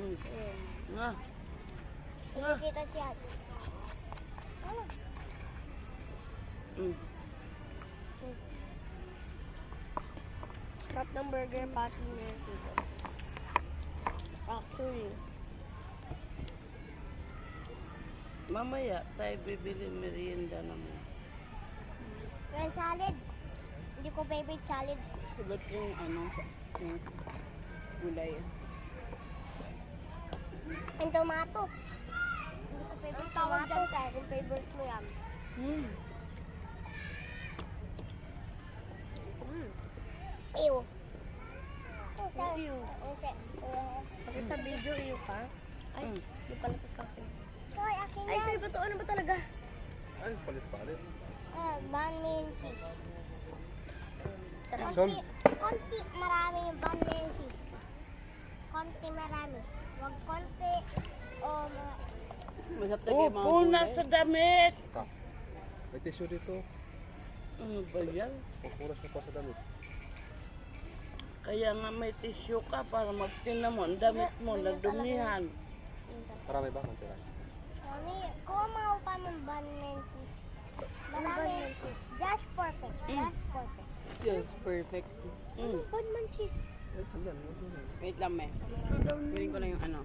Nga. Nakikita siya. Ano? Sarap ng burger patty niya. Actually. Mamaya tayo bibili merienda naman. Yung salad. Hindi ko favorite salad. Ba't yung ano sa yung gulay? Yung tomato. Hindi ko favorite tomato. Kung favorite mo yan. Ew. Ew. Kasi sa video, ew ka. Ay, di pala ito sa akin. Ay, akin yan. Ay, sa'yo ba ito? Ano ba talaga? Ay, palit-palit. Banh mi and cheese. Sol. Konti, marami yung banh mi and cheese. Konti, marami. Huwag konti o mga... Masap tayo mga gulay. Sa damit! Ka. May tissue dito. Ano ba yan? Pupuras mo pa sa damit. Kaya nga may tissue ka para magtinan mo. Ang damit mo, nadumihan. Marami ba? Konti lang. Mami, kuha mga upa ng banh mi and cheese. Marami. Just perfect. Just perfect. Just perfect. Banh mi and cheese. Eh, sandali. Wait lang, me. Kunin ko lang yung ano.